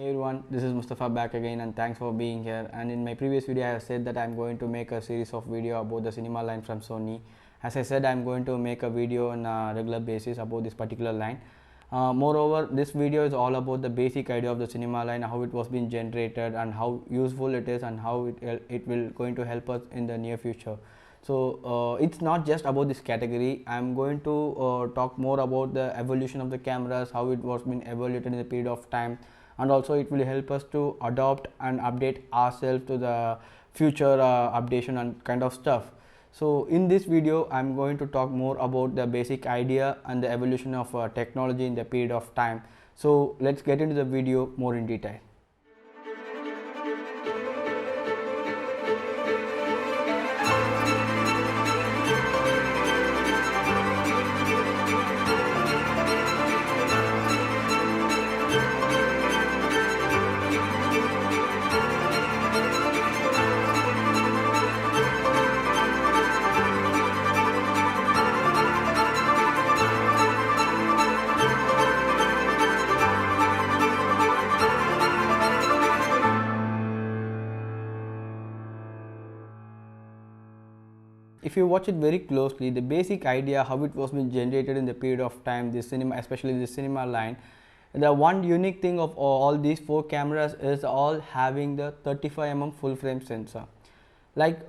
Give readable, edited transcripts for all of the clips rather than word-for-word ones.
Hey everyone, this is Mustafa back again and thanks for being here. And in my previous video I have said that I am going to make a series of video about the cinema line from Sony. As I said, I am going to make a video on a regular basis about this particular line. Moreover, this video is all about the basic idea of the cinema line, how it was being generated and how useful it is and how it will going to help us in the near future. So it's not just about this category. I'm going to talk more about the evolution of the cameras, how it was been evaluated in the period of time, and also it will help us to adopt and update ourselves to the future updation and kind of stuff. So in this video I'm going to talk more about the basic idea and the evolution of technology in the period of time. So let's get into the video more in detail. If you watch it very closely, the basic idea how it was being generated in the period of time, the cinema, especially the cinema line, the one unique thing of all these four cameras is all having the 35mm full frame sensor. Like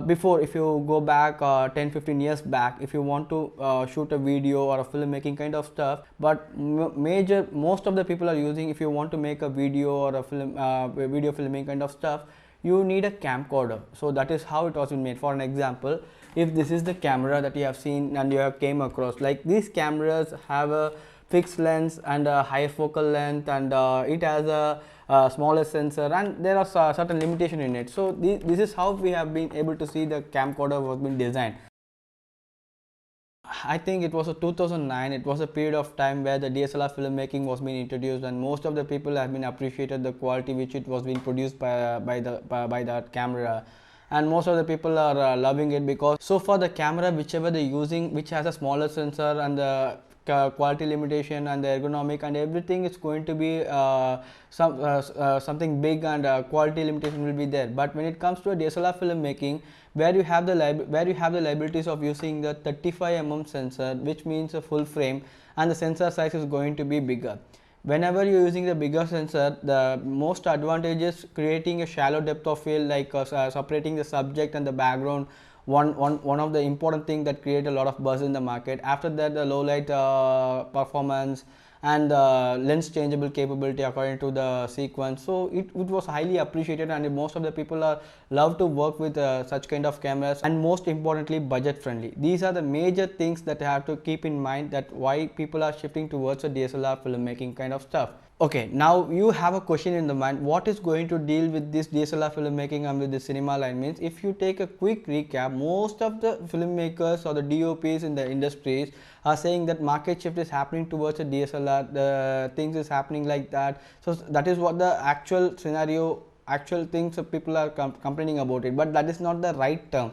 before, if you go back 10-15 years back, if you want to shoot a video or a filmmaking kind of stuff, but most of the people are using, if you want to make a video or a video filming kind of stuff, you need a camcorder. So that is how it was made. For an example, if this is the camera that you have seen and you have came across, like these cameras have a fixed lens and a higher focal length, and it has a smaller sensor, and there are certain limitation in it. So this is how we have been able to see the camcorder was been designed. I think it was a 2009. It was a period of time where the DSLR filmmaking was being introduced, and most of the people have been appreciated the quality which it was being produced by that camera, and most of the people are loving it because so far the camera whichever they're using, which has a smaller sensor and the quality limitation and the ergonomic and everything, is going to be something big, and quality limitation will be there. But when it comes to a DSLR filmmaking, where you have the liabilities of using the 35mm sensor, which means a full frame, and the sensor size is going to be bigger. Whenever you're using the bigger sensor, the most advantage is creating a shallow depth of field, like separating the subject and the background. One of the important thing that create a lot of buzz in the market. After that, the low light performance and lens changeable capability according to the sequence. So it was highly appreciated, and most of the people are love to work with such kind of cameras, and most importantly budget friendly. These are the major things that you have to keep in mind, that why people are shifting towards a DSLR filmmaking kind of stuff. Okay, now you have a question in the mind, what is going to deal with this DSLR filmmaking and with the cinema line? Means if you take a quick recap, most of the filmmakers or the DOPs in the industries are saying that market shift is happening towards a DSLR, the things is happening like that. So that is what the actual scenario, actual things people are complaining about it, but that is not the right term.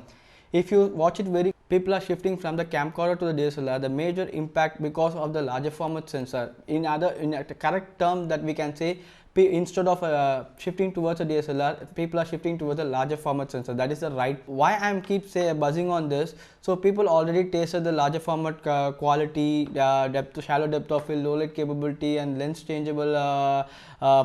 If you watch it very, people are shifting from the camcorder to the DSLR, the major impact because of the larger format sensor. In a correct term that we can say, instead of shifting towards a DSLR, people are shifting towards a larger format sensor. That is the right. Why I am buzzing on this? So people already tasted the larger format quality, shallow depth of field, low light capability, and lens changeable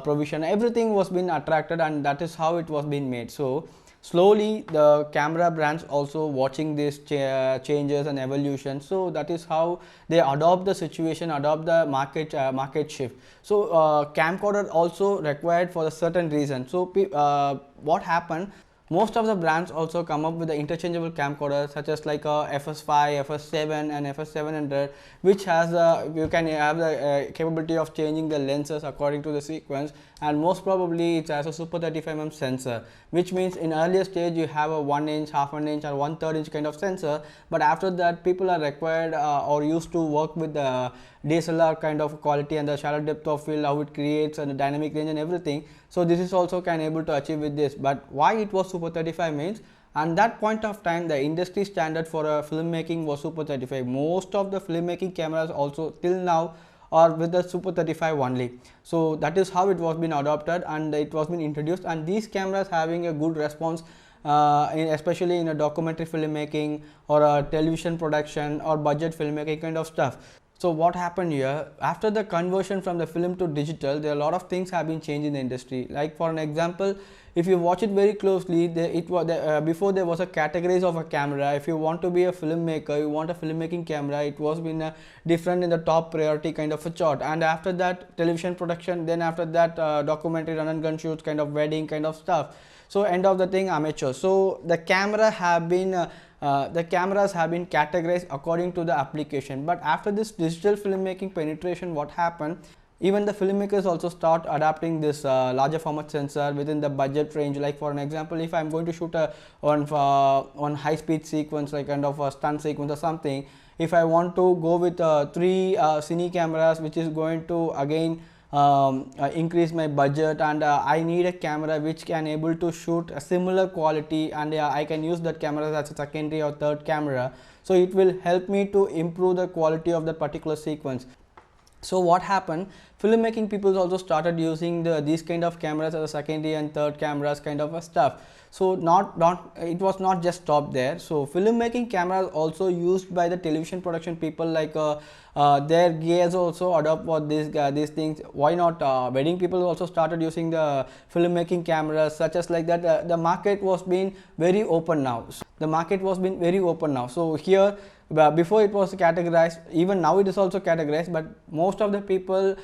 provision. Everything was being attracted, and that is how it was being made. So slowly the camera brands also watching these changes and evolution, so that is how they adopt the situation, adopt the market shift. So camcorder also required for a certain reason. So what happened, most of the brands also come up with the interchangeable camcorders, such as like FS5, FS7 and FS700, which has you can have the capability of changing the lenses according to the sequence, and most probably it has a super 35mm sensor, which means in earlier stage you have a 1 inch, half an inch or 1/3 inch kind of sensor, but after that people are required or used to work with the DSLR kind of quality and the shallow depth of field, how it creates and the dynamic range and everything. So this is also can able to achieve with this. But why it was super 35 means, and that point of time the industry standard for filmmaking was super 35. Most of the filmmaking cameras also till now or with the Super 35 only. So that is how it was been adopted and it was been introduced, and these cameras having a good response especially in a documentary filmmaking or a television production or budget filmmaking kind of stuff. So what happened here, after the conversion from the film to digital, there are a lot of things have been changed in the industry. Like for an example, if you watch it very closely, before there was a categories of a camera. If you want to be a filmmaker, you want a filmmaking camera, it was been different in the top priority kind of a chart. And after that, television production, then after that documentary, run and gun shoots, kind of wedding kind of stuff. So end of the thing, amateur. So the cameras have been categorized according to the application. But after this digital filmmaking penetration, what happened? Even the filmmakers also start adapting this larger format sensor within the budget range. Like for an example, if I'm going to shoot on high speed sequence, like kind of a stunt sequence or something, if I want to go with 3 cine cameras, which is going to again increase my budget, and I need a camera which can able to shoot a similar quality, and I can use that camera as a secondary or third camera. So it will help me to improve the quality of that particular sequence. So what happened, filmmaking people also started using these kind of cameras as a secondary and third cameras kind of a stuff. So it was not just stopped there. So filmmaking cameras also used by the television production people, like their gears also adopt for these things. Why not wedding people also started using the filmmaking cameras, such as like that. The market was being very open now. So here, before it was categorized, even now it is also categorized, but most of the people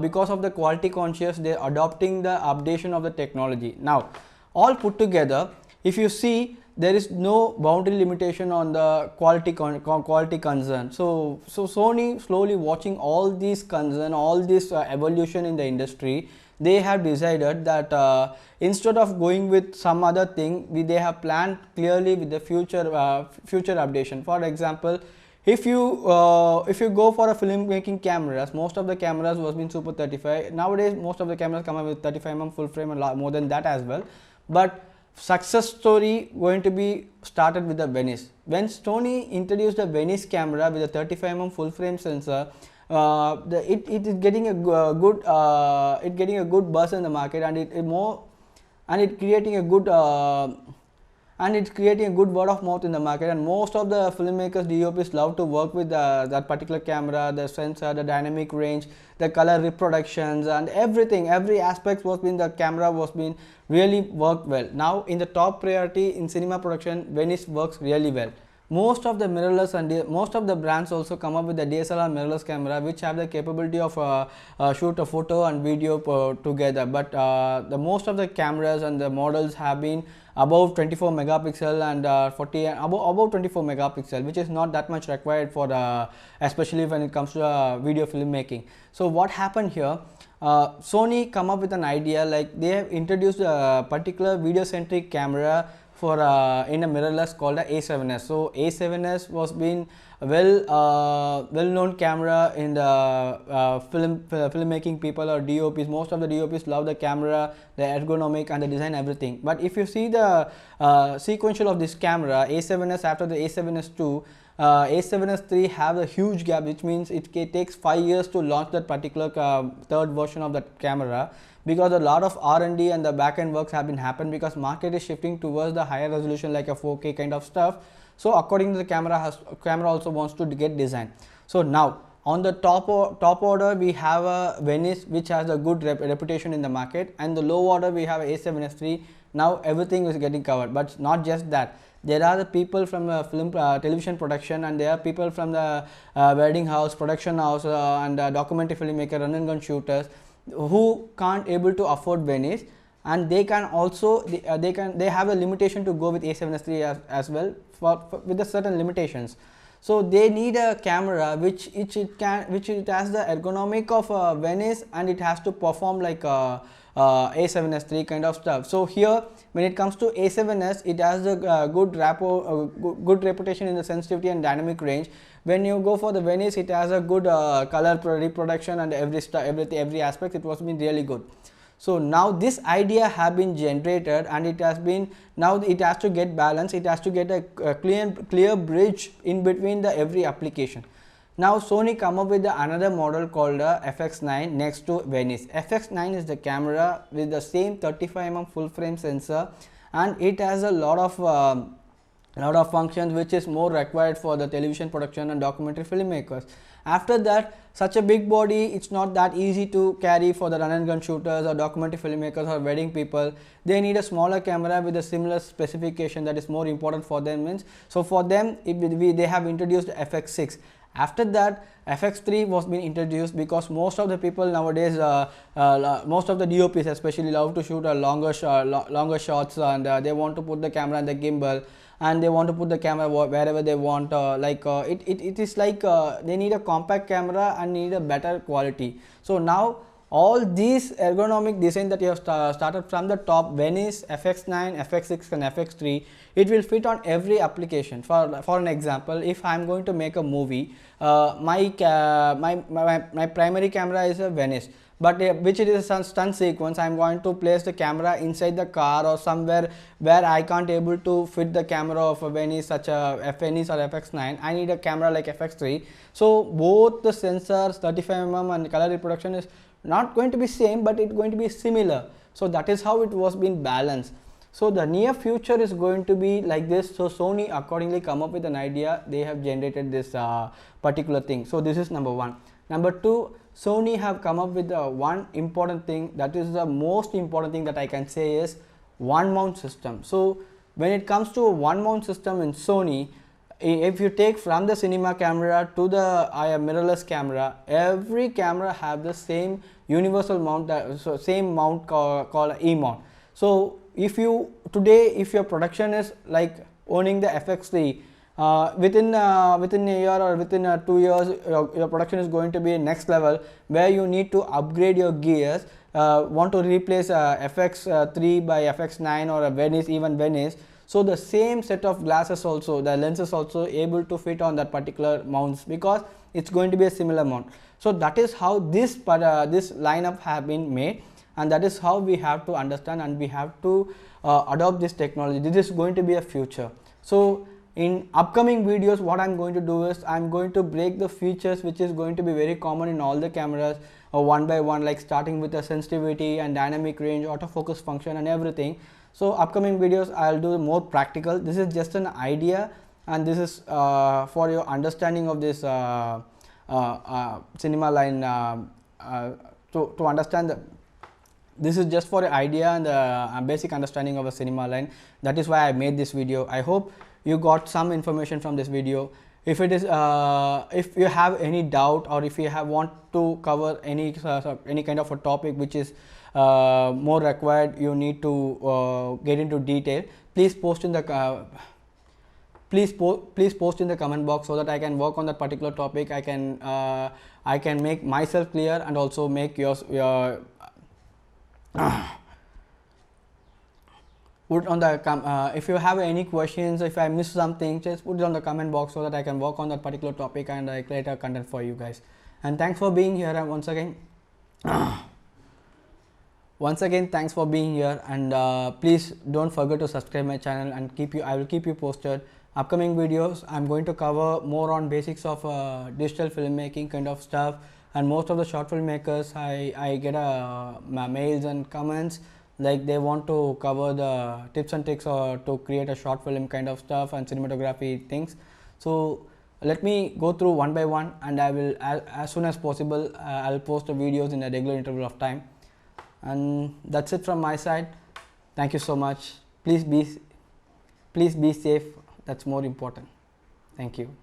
because of the quality conscious, they are adopting the updation of the technology. Now all put together, if you see, there is no boundary limitation on the quality concern. So Sony, slowly watching all these concern, all this evolution in the industry, they have decided that instead of going with some other thing, they have planned clearly with the future updation. For example, if you go for a filmmaking cameras, most of the cameras was been Super 35. Nowadays most of the cameras come up with 35mm full frame and more than that as well. But success story going to be started with the Venice. When Sony introduced the Venice camera with a 35mm full frame sensor, it is getting a good buzz in the market, and it's creating a good word of mouth in the market, and most of the filmmakers, DOPs love to work with that particular camera, the sensor, the dynamic range, the color reproductions, and everything, every aspect was been, the camera was been really worked well. Now in the top priority in cinema production, Venice works really well. Most of the mirrorless and most of the brands also come up with the DSLR mirrorless camera, which have the capability of shoot a photo and video together. But the most of the cameras and the models have been above 24 megapixel and above 24 megapixel, which is not that much required for especially when it comes to video filmmaking. So what happened here? Sony come up with an idea, like they have introduced a particular video centric camera for in a mirrorless called a A7S. So A7S was been well known camera in the filmmaking people or DOPs. Most of the DOPs love the camera, the ergonomic and the design, everything. But if you see the sequential of this camera, A7S after the A7S2, A7S3 have a huge gap, which means it takes 5 years to launch that particular third version of that camera, because a lot of R&D and the back-end works have been happened, because market is shifting towards the higher resolution like a 4K kind of stuff. So according to the camera also wants to get designed. So now on the top order we have a Venice, which has a good reputation in the market, and the low order we have A7S3. Now everything is getting covered. But not just that, there are the people from television production, and there are people from the wedding house, production house, and documentary filmmaker, run and gun shooters, who can't able to afford Venice, and they can also they have a limitation to go with A7S3 as well with the certain limitations. So they need a camera which it has the ergonomic of Venice, and it has to perform like A7S3 kind of stuff. So here when it comes to A7S, it has a good reputation in the sensitivity and dynamic range. When you go for the Venice, it has a good color reproduction and every aspect. It was been really good. So now this idea have been generated, and it has been, now it has to get balance. It has to get a clear bridge in between the every application. Now Sony come up with another model called FX9 next to Venice. FX9 is the camera with the same 35mm full frame sensor, and it has a lot of functions which is more required for the television production and documentary filmmakers. After that, such a big body, it's not that easy to carry for the run and gun shooters or documentary filmmakers or wedding people. They need a smaller camera with a similar specification that is more important for them. Means, so for them they have introduced FX6. After that, FX3 was being introduced because most of the people nowadays, most of the DOPs especially love to shoot a longer shots, and they want to put the camera in the gimbal, and they want to put the camera wherever they want. It is like they need a compact camera and need a better quality. So now all these ergonomic design that you have started from the top, Venice, FX9, FX6 and FX3, it will fit on every application. For an example, if I am going to make a movie, my primary camera is a Venice, but which it is a stunt sequence, I am going to place the camera inside the car or somewhere where I can't able to fit the camera of a Venice, such a Venice or FX9. I need a camera like FX3. So both the sensors, 35mm and color reproduction is not going to be same, but it's going to be similar. So that is how it was being balanced. So the near future is going to be like this. So Sony accordingly come up with an idea. They have generated this particular thing. So this is number one. Number two, Sony have come up with one important thing, that is the most important thing that I can say, is one mount system. So when it comes to a one mount system in Sony, if you take from the cinema camera to the mirrorless camera, every camera have the same universal mount, so same mount called E mount. So if your production is like owning the FX3, within a year or within 2 years, your production is going to be next level, where you need to upgrade your gears, want to replace FX3 by FX9 or a Venice, even Venice. So the same set of glasses also, the lenses also able to fit on that particular mounts, because it's going to be a similar mount. So that is how this lineup have been made, and that is how we have to understand and we have to adopt this technology. This is going to be a future. So in upcoming videos, what I'm going to do is I'm going to break the features which is going to be very common in all the cameras one by one, like starting with the sensitivity and dynamic range, autofocus function and everything. So upcoming videos I'll do more practical. This is just an idea, and this is for your understanding of this cinema line, to understand the, this is just for an idea and the basic understanding of a cinema line. That is why I made this video. I hope you got some information from this video. If it is if you have any doubt, or if you want to cover any kind of a topic which is more required, you need to get into detail, please post in the please post in the comment box, so that I can work on that particular topic. I can make myself clear and also make your put on the if you have any questions, if I missed something, just put it on the comment box, so that I can work on that particular topic and I create a content for you guys. And thanks for being here, and once again thanks for being here, and please don't forget to subscribe my channel, and I will keep you posted. Upcoming videos, I'm going to cover more on basics of digital filmmaking kind of stuff, and most of the short filmmakers, I get mails and comments like they want to cover the tips and tricks or to create a short film kind of stuff and cinematography things. So let me go through one by one, and I will as soon as possible I'll post the videos in a regular interval of time. And that's it from my side. Thank you so much. Please be safe. That's more important. Thank you.